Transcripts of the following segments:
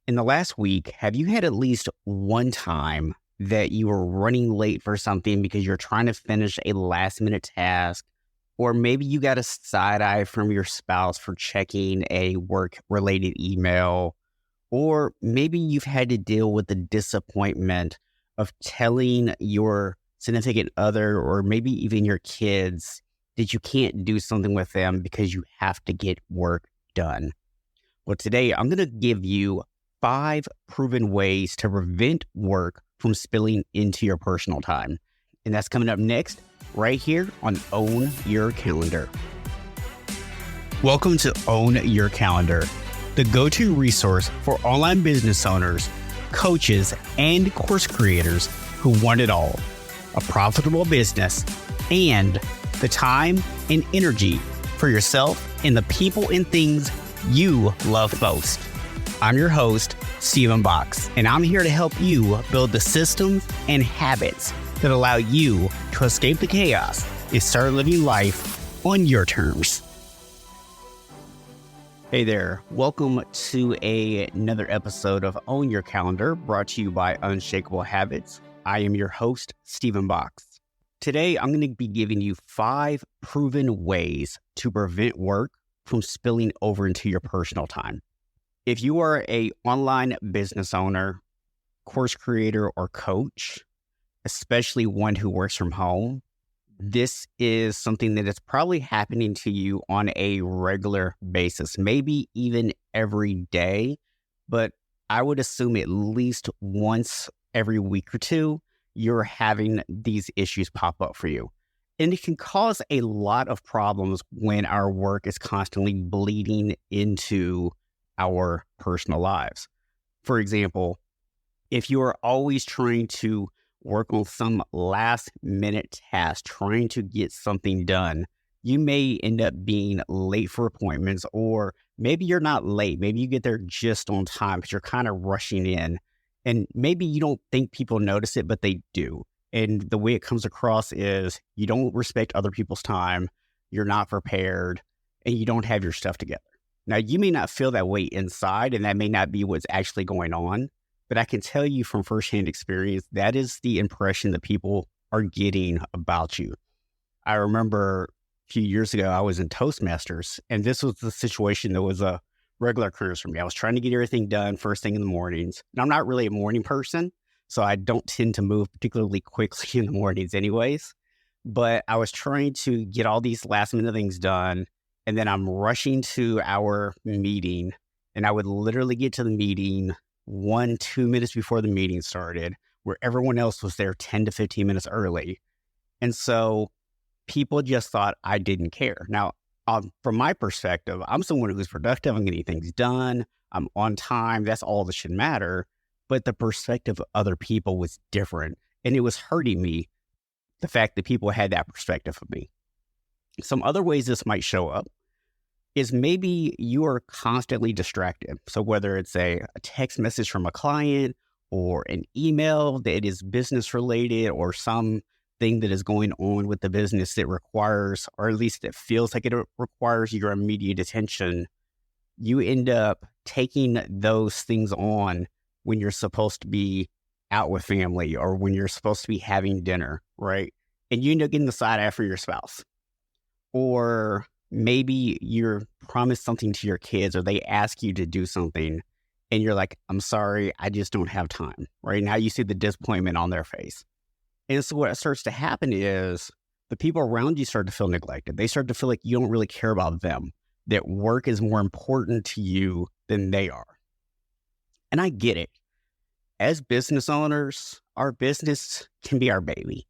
In the last week, have you had at least one time that you were running late for something because you're trying to finish a last minute task? Or maybe you got a side eye from your spouse for checking a work related email. Or maybe you've had to deal with the disappointment of telling your significant other or maybe even your kids that you can't do something with them because you have to get work done. Well, today I'm going to give you 5 proven ways to prevent work from spilling into your personal time. And that's coming up next, right here on Own Your Calendar. Welcome to Own Your Calendar, the go-to resource for online business owners, coaches, and course creators who want it all: a profitable business and the time and energy for yourself and the people and things you love most. I'm your host, Stephen Box, and I'm here to help you build the systems and habits that allow you to escape the chaos and start living life on your terms. Hey there, welcome to another episode of Own Your Calendar, brought to you by Unshakable Habits. I am your host, Stephen Box. Today, I'm going to be giving you 5 proven ways to prevent work from spilling over into your personal time. If you are an online business owner, course creator, or coach, especially one who works from home, this is something that is probably happening to you on a regular basis, maybe even every day, but I would assume at least once every week or two, you're having these issues pop up for you. And it can cause a lot of problems when our work is constantly bleeding into our personal lives. For example, if you are always trying to work on some last minute task, trying to get something done, you may end up being late for appointments, or maybe you're not late. Maybe you get there just on time, but you're kind of rushing in. And maybe you don't think people notice it, but they do. And the way it comes across is you don't respect other people's time, you're not prepared, and you don't have your stuff together. Now, you may not feel that way inside, and that may not be what's actually going on, but I can tell you from firsthand experience, that is the impression that people are getting about you. I remember a few years ago, I was in Toastmasters, and this was the situation that was a regular occurrence for me. I was trying to get everything done first thing in the mornings, and I'm not really a morning person, so I don't tend to move particularly quickly in the mornings anyways, but I was trying to get all these last minute things done. And then I'm rushing to our meeting, and I would literally get to the meeting 1-2 minutes before the meeting started, where everyone else was there 10 to 15 minutes early. And so people just thought I didn't care. Now, from my perspective, I'm someone who's productive. I'm getting things done. I'm on time. That's all that should matter. But the perspective of other people was different. And it was hurting me, the fact that people had that perspective of me. Some other ways this might show up is maybe you are constantly distracted. So whether it's a text message from a client or an email that is business related, or something that is going on with the business that requires, or at least it feels like it requires, your immediate attention, you end up taking those things on when you're supposed to be out with family or when you're supposed to be having dinner, right? And you end up getting the side eye for your spouse. Or maybe you're promised something to your kids, or they ask you to do something and you're like, I'm sorry, I just don't have time. Right now you see the disappointment on their face. And so what starts to happen is the people around you start to feel neglected. They start to feel like you don't really care about them, that work is more important to you than they are. And I get it. As business owners, our business can be our baby.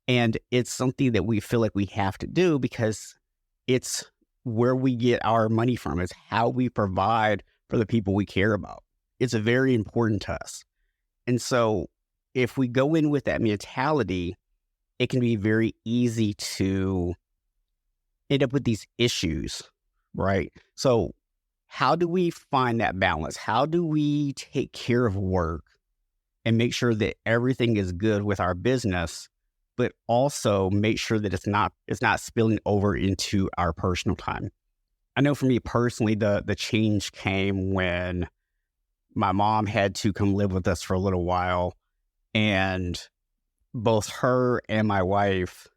And it's something that we feel like we have to do because it's where we get our money from. It's how we provide for the people we care about. It's very important to us. And so if we go in with that mentality, it can be very easy to end up with these issues, right? So how do we find that balance? How do we take care of work and make sure that everything is good with our business, but also make sure that it's not spilling over into our personal time? I know for me personally, the change came when my mom had to come live with us for a little while, and both her and my wife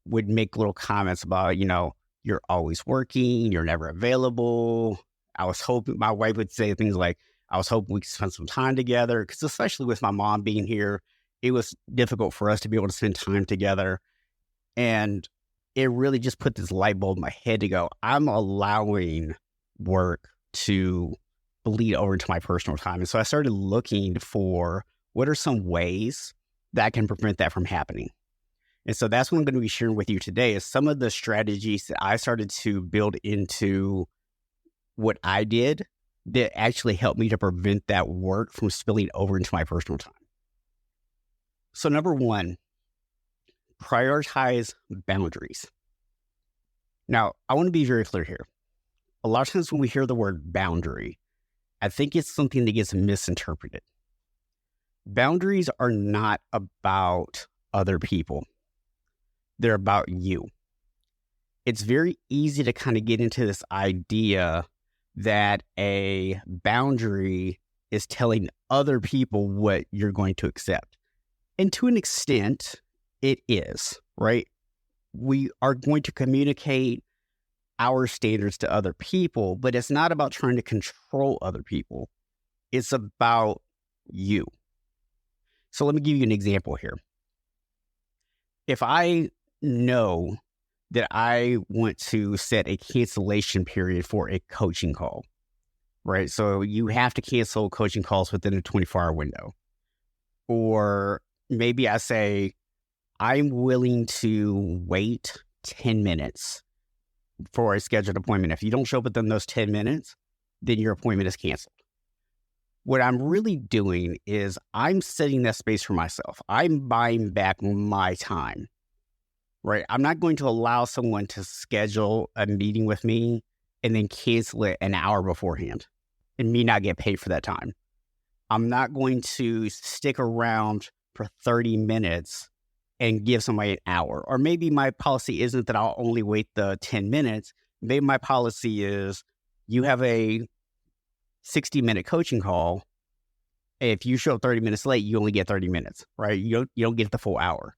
would make little comments about, you're always working, you're never available. I was hoping, my wife would say things like, I was hoping we could spend some time together, because especially with my mom being here, it was difficult for us to be able to spend time together. And it really just put this light bulb in my head to go, I'm allowing work to bleed over into my personal time. And so I started looking for what are some ways that I can prevent that from happening. And so that's what I'm going to be sharing with you today, is some of the strategies that I started to build into what I did that actually helped me to prevent that work from spilling over into my personal time. So number one, prioritize boundaries. Now, I want to be very clear here. A lot of times when we hear the word boundary, I think it's something that gets misinterpreted. Boundaries are not about other people. They're about you. It's very easy to kind of get into this idea that a boundary is telling other people what you're going to accept. And to an extent, it is, right? We are going to communicate our standards to other people, but it's not about trying to control other people. It's about you. So let me give you an example here. If I know that I want to set a cancellation period for a coaching call, right? So you have to cancel coaching calls within a 24-hour window. Or maybe I say, I'm willing to wait 10 minutes for a scheduled appointment. If you don't show up within those 10 minutes, then your appointment is canceled. What I'm really doing is I'm setting that space for myself. I'm buying back my time, right? I'm not going to allow someone to schedule a meeting with me and then cancel it an hour beforehand and me not get paid for that time. I'm not going to stick around for 30 minutes and give somebody an hour. Or maybe my policy isn't that I'll only wait the 10 minutes. Maybe my policy is you have a 60-minute coaching call. If you show up 30 minutes late, you only get 30 minutes, right? You don't get the full hour.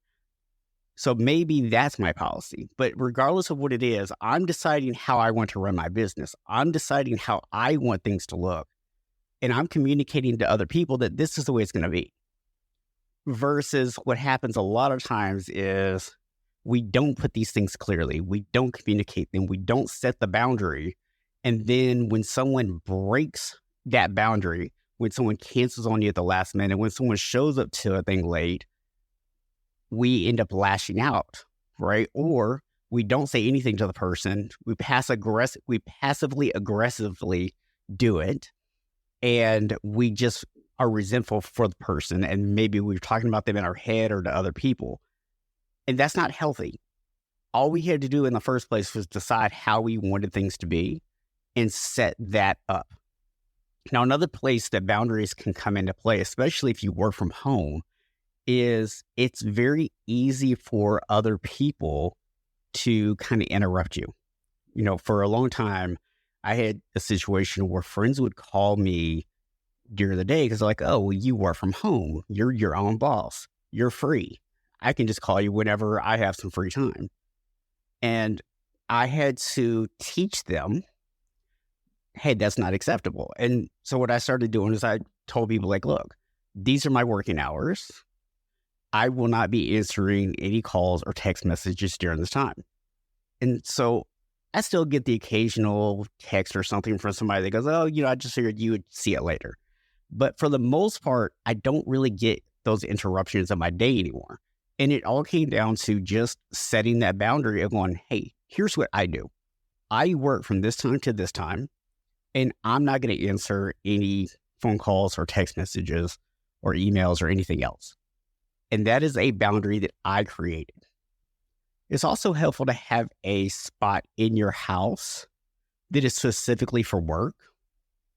So maybe that's my policy. But regardless of what it is, I'm deciding how I want to run my business. I'm deciding how I want things to look. And I'm communicating to other people that this is the way it's going to be. Versus what happens a lot of times is we don't put these things clearly. We don't communicate them. We don't set the boundary. And then when someone breaks that boundary, when someone cancels on you at the last minute, when someone shows up to a thing late, we end up lashing out, right? Or we don't say anything to the person. We passively aggressively do it. And we just are resentful for the person. And maybe we're talking about them in our head or to other people. And that's not healthy. All we had to do in the first place was decide how we wanted things to be and set that up. Now, another place that boundaries can come into play, especially if you work from home, is it's very easy for other people to kind of interrupt you. For a long time, I had a situation where friends would call me during the day because they're like, oh, well, you work from home. You're your own boss. You're free. I can just call you whenever I have some free time. And I had to teach them, hey, that's not acceptable. And so what I started doing is I told people like, look, these are my working hours. I will not be answering any calls or text messages during this time. And so I still get the occasional text or something from somebody that goes, oh, I just figured you would see it later. But for the most part, I don't really get those interruptions of my day anymore. And it all came down to just setting that boundary of going, hey, here's what I do. I work from this time to this time, and I'm not going to answer any phone calls or text messages or emails or anything else. And that is a boundary that I created. It's also helpful to have a spot in your house that is specifically for work,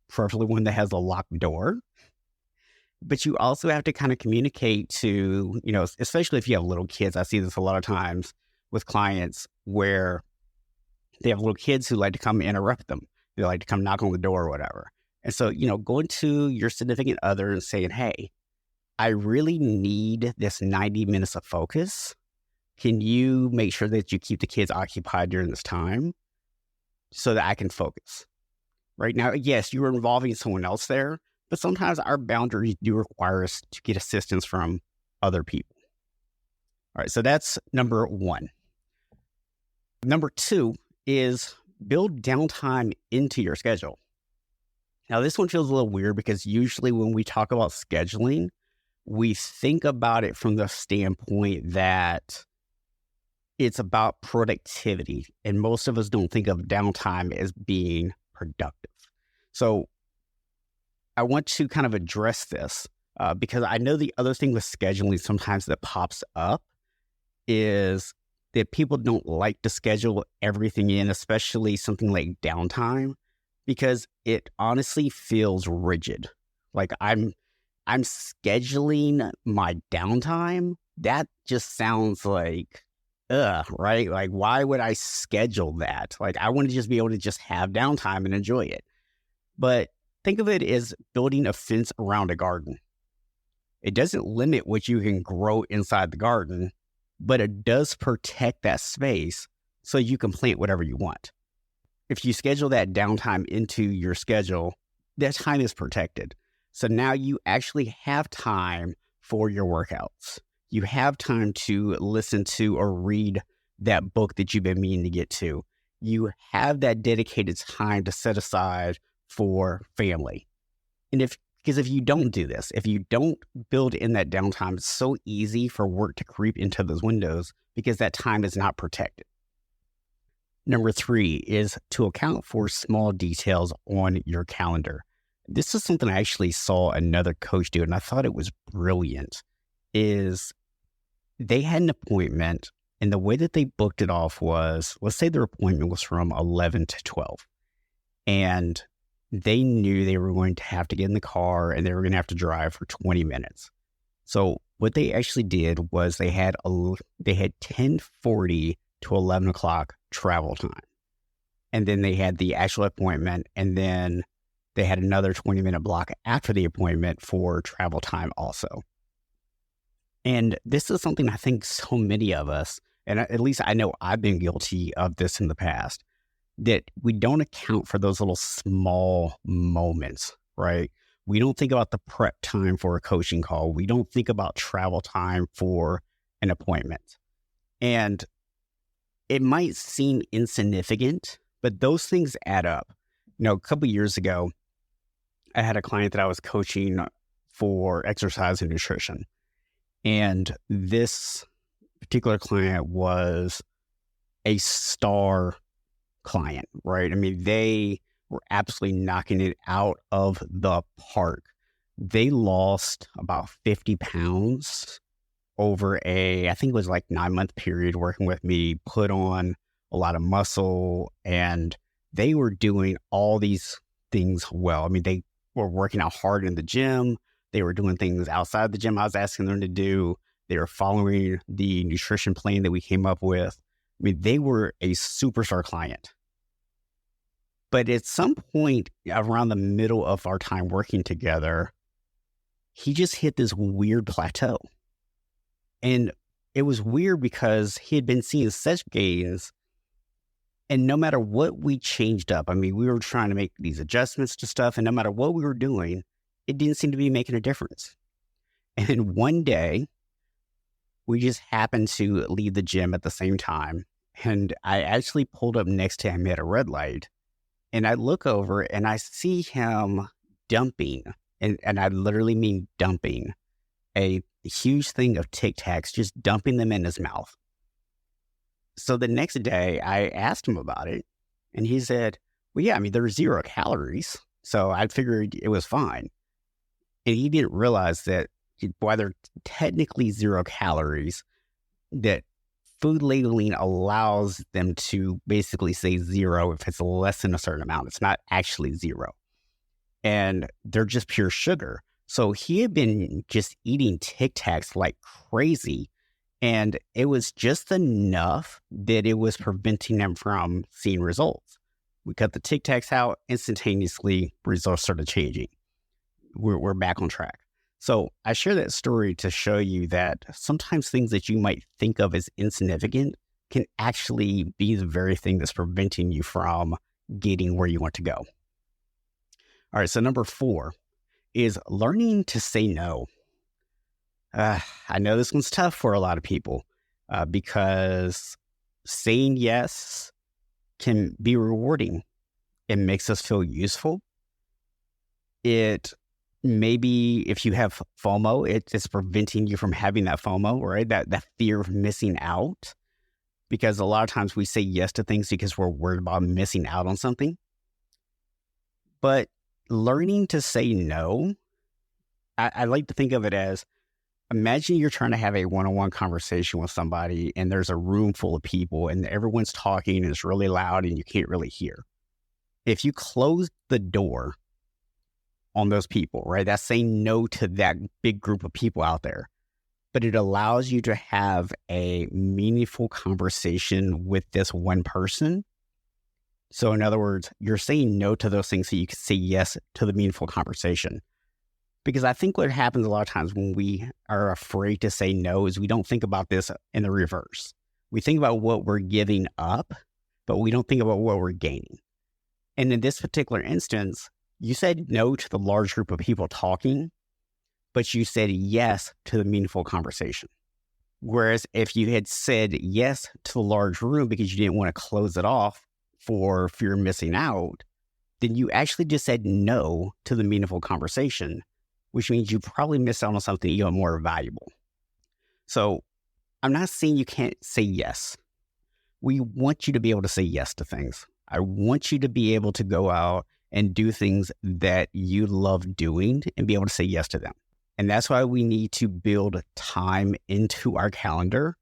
preferably one that has a locked door. But you also have to kind of communicate to, especially if you have little kids. I see this a lot of times with clients where they have little kids who like to come interrupt them. They like to come knock on the door or whatever. And so, going to your significant other and saying, hey, I really need this 90 minutes of focus. Can you make sure that you keep the kids occupied during this time so that I can focus? Right now, yes, you're involving someone else there, but sometimes our boundaries do require us to get assistance from other people. All right, so that's number one. Number two is build downtime into your schedule. Now, this one feels a little weird because usually when we talk about scheduling, we think about it from the standpoint that it's about productivity. And most of us don't think of downtime as being productive. So I want to kind of address this because I know the other thing with scheduling sometimes that pops up is that people don't like to schedule everything in, especially something like downtime, because it honestly feels rigid. Like I'm scheduling my downtime. That just sounds like, right? Like, why would I schedule that? Like, I want to just be able to just have downtime and enjoy it. But think of it as building a fence around a garden. It doesn't limit what you can grow inside the garden, but it does protect that space so you can plant whatever you want. If you schedule that downtime into your schedule, that time is protected. So now you actually have time for your workouts. You have time to listen to or read that book that you've been meaning to get to. You have that dedicated time to set aside for family. And because if you don't do this, if you don't build in that downtime, it's so easy for work to creep into those windows because that time is not protected. Number three is to account for small details on your calendar. This is something I actually saw another coach do, and I thought it was brilliant, is they had an appointment, and the way that they booked it off was, let's say their appointment was from 11 to 12, and they knew they were going to have to get in the car and they were going to have to drive for 20 minutes. So what they actually did was they had 10:40 to 11 o'clock travel time. And then they had the actual appointment, and then they had another 20-minute block after the appointment for travel time also. And this is something I think so many of us, and at least I know I've been guilty of this in the past, that we don't account for those little small moments, right? We don't think about the prep time for a coaching call. We don't think about travel time for an appointment. And it might seem insignificant, but those things add up. A couple of years ago, I had a client that I was coaching for exercise and nutrition. And this particular client was a star client, right? I mean, they were absolutely knocking it out of the park. They lost about 50 pounds over I think it was like 9-month period working with me, put on a lot of muscle, and they were doing all these things well. I mean, they were working out hard in the gym. They were doing things outside the gym I was asking them to do. They were following the nutrition plan that we came up with. I mean, they were a superstar client. But at some point around the middle of our time working together, he just hit this weird plateau. And it was weird because he had been seeing such gains, and no matter what we changed up, I mean, we were trying to make these adjustments to stuff, and no matter what we were doing, it didn't seem to be making a difference. And one day, we just happened to leave the gym at the same time, and I actually pulled up next to him at a red light, and I look over and I see him dumping, and I literally mean dumping, a huge thing of Tic Tacs, just dumping them in his mouth. So the next day I asked him about it, and he said, well, yeah, I mean, there's 0 calories. So I figured it was fine. And he didn't realize that while they're technically 0 calories, that food labeling allows them to basically say 0 if it's less than a certain amount. It's not actually 0. And they're just pure sugar. So he had been just eating Tic Tacs like crazy. And it was just enough that it was preventing him from seeing results. We cut the Tic Tacs out, instantaneously results started changing. We're back on track. So I share that story to show you that sometimes things that you might think of as insignificant can actually be the very thing that's preventing you from getting where you want to go. All right, so number 4 is learning to say no. I know this one's tough for a lot of people because saying yes can be rewarding. It makes us feel useful. It maybe if you have FOMO, it's preventing you from having that FOMO, right? That fear of missing out. Because a lot of times we say yes to things because we're worried about missing out on something. But learning to say no, I like to think of it as, imagine you're trying to have a one-on-one conversation with somebody and there's a room full of people and everyone's talking and it's really loud and you can't really hear. If you close the door on those people, right, that's saying no to that big group of people out there. But it allows you to have a meaningful conversation with this one person. So in other words, you're saying no to those things so you can say yes to the meaningful conversation. Because I think what happens a lot of times when we are afraid to say no is we don't think about this in the reverse. We think about what we're giving up, but we don't think about what we're gaining. And in this particular instance, you said no to the large group of people talking, but you said yes to the meaningful conversation. Whereas if you had said yes to the large room because you didn't want to close it off for fear of missing out, then you actually just said no to the meaningful conversation, which means you probably missed out on something even more valuable. So I'm not saying you can't say yes. We want you to be able to say yes to things. I want you to be able to go out and do things that you love doing and be able to say yes to them. And that's why we need to build time into our calendar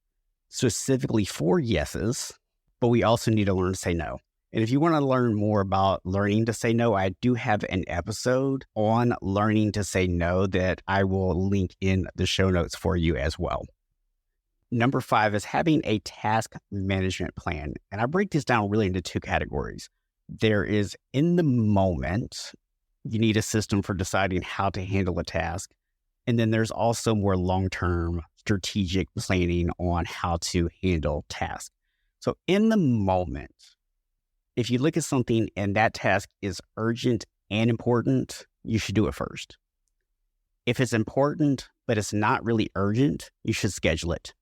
specifically for yeses, but we also need to learn to say no. And if you want to learn more about learning to say no, I do have an episode on learning to say no that I will link in the show notes for you as well. Number 5 is having a task management plan. And I break this down really into 2 categories. There is in the moment, you need a system for deciding how to handle a task. And then there's also more long-term strategic planning on how to handle tasks. So in the moment, if you look at something and that task is urgent and important, you should do it first. If it's important, but it's not really urgent, you should schedule it.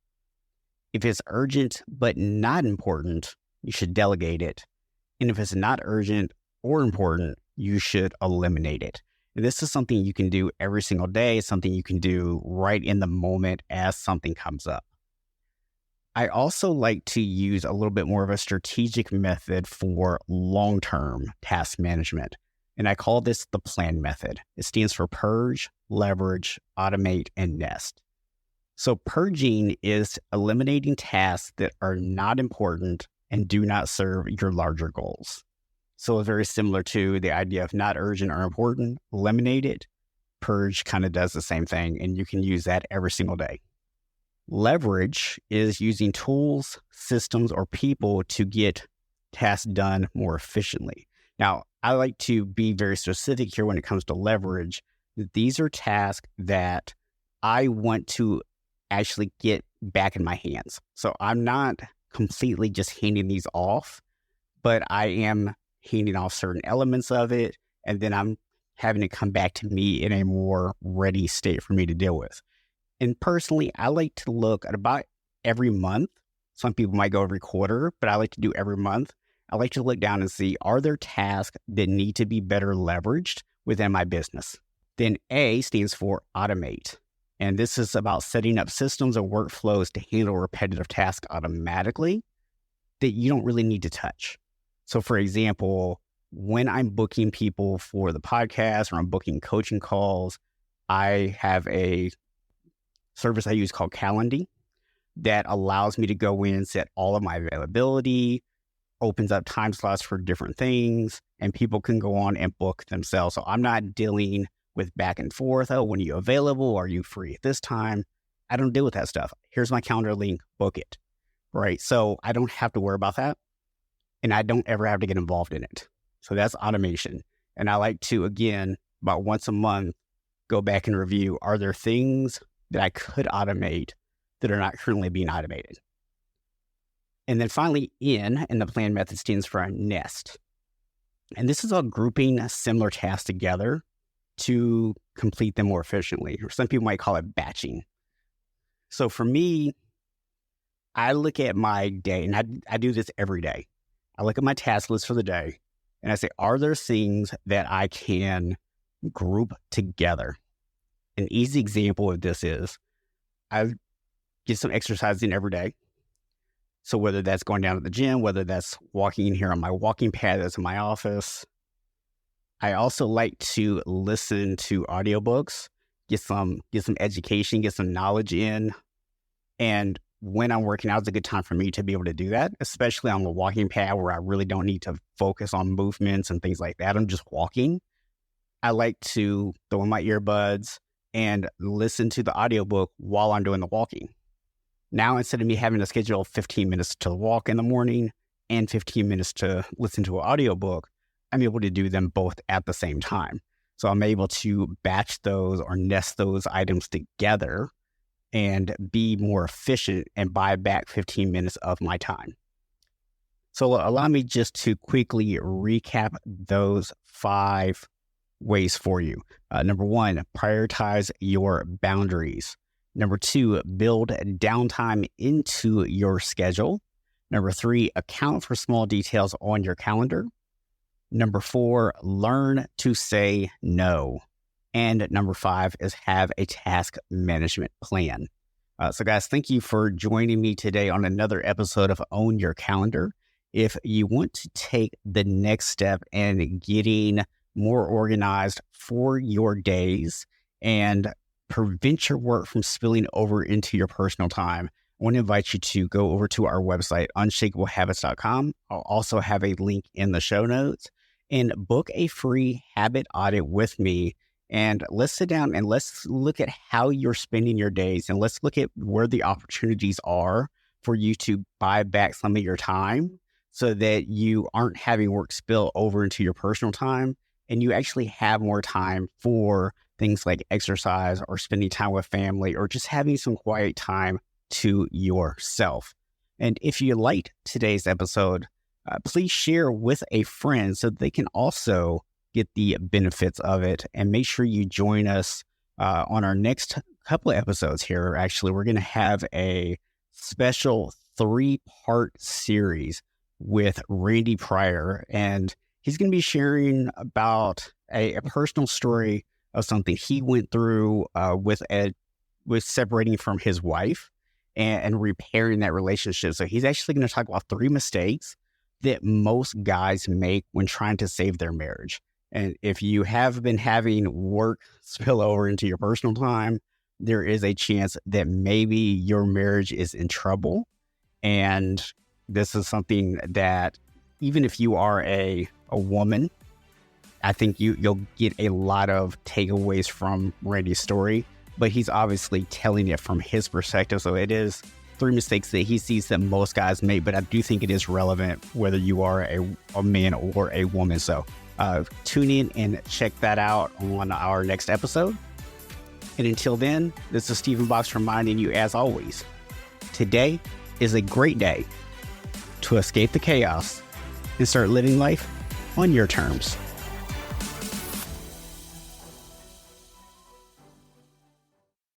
If it's urgent, but not important, you should delegate it. And if it's not urgent or important, you should eliminate it. And this is something you can do every single day, something you can do right in the moment as something comes up. I also like to use a little bit more of a strategic method for long-term task management. And I call this the plan method. It stands for purge, leverage, automate, and nest. So purging is eliminating tasks that are not important and do not serve your larger goals. So it's very similar to the idea of not urgent or important, eliminate it. Purge kind of does the same thing, and you can use that every single day. Leverage is using tools, systems, or people to get tasks done more efficiently. Now, I like to be very specific here when it comes to leverage. These are tasks that I want to actually get back in my hands. So I'm not completely just handing these off, but I am handing off certain elements of it, and then I'm having it come back to me in a more ready state for me to deal with. And personally, I like to look at about every month. Some people might go every quarter, but I like to do every month. I like to look down and see, are there tasks that need to be better leveraged within my business? Then A stands for automate. And this is about setting up systems and workflows to handle repetitive tasks automatically that you don't really need to touch. So for example, when I'm booking people for the podcast or I'm booking coaching calls, I have a service I use called Calendly that allows me to go in and set all of my availability, opens up time slots for different things, and people can go on and book themselves. So I'm not dealing with back and forth. Oh, when are you available? Are you free at this time? I don't deal with that stuff. Here's my calendar link, book it. Right. So I don't have to worry about that. And I don't ever have to get involved in it. So that's automation. And I like to, again, about once a month, go back and review, are there things that I could automate that are not currently being automated? And then finally, and the plan method stands for nest. And this is all grouping similar tasks together to complete them more efficiently, or some people might call it batching. So for me, I look at my day, and I do this every day. I look at my task list for the day, and I say, are there things that I can group together? An easy example of this is I get some exercise in every day. So whether that's going down to the gym, whether that's walking in here on my walking pad that's in my office, I also like to listen to audiobooks, get some education, get some knowledge in. And when I'm working out, it's a good time for me to be able to do that, especially on the walking pad where I really don't need to focus on movements and things like that. I'm just walking. I like to throw in my earbuds and listen to the audiobook while I'm doing the walking. Now, instead of me having to schedule 15 minutes to walk in the morning and 15 minutes to listen to an audiobook, I'm able to do them both at the same time. So I'm able to batch those or nest those items together and be more efficient and buy back 15 minutes of my time. So allow me just to quickly recap those 5 ways for you. Number 1, prioritize your boundaries. Number 2, build downtime into your schedule. Number 3, account for small details on your calendar. Number 4, learn to say no. And number 5 is have a task management plan. So guys, thank you for joining me today on another episode of Own Your Calendar. If you want to take the next step in getting more organized for your days and prevent your work from spilling over into your personal time, I want to invite you to go over to our website, unshakablehabits.com. I'll also have a link in the show notes, and book a free habit audit with me. And let's sit down and let's look at how you're spending your days, and let's look at where the opportunities are for you to buy back some of your time so that you aren't having work spill over into your personal time and you actually have more time for things like exercise or spending time with family or just having some quiet time to yourself. And if you liked today's episode, please share with a friend so they can also get the benefits of it. And make sure you join us on our next couple of episodes here. Actually, we're going to have a special 3-part series with Randy Pryor, and he's going to be sharing about a personal story of something he went through with separating from his wife and repairing that relationship. So he's actually going to talk about 3 mistakes that most guys make when trying to save their marriage. And if you have been having work spill over into your personal time, there is a chance that maybe your marriage is in trouble. And this is something that even if you are a woman, I think you'll get a lot of takeaways from Randy's story, but he's obviously telling it from his perspective. So it is 3 mistakes that he sees that most guys make, but I do think it is relevant whether you are a man or a woman. So tune in and check that out on our next episode. And until then, this is Stephen Box reminding you, as always, today is a great day to escape the chaos and start living life on your terms.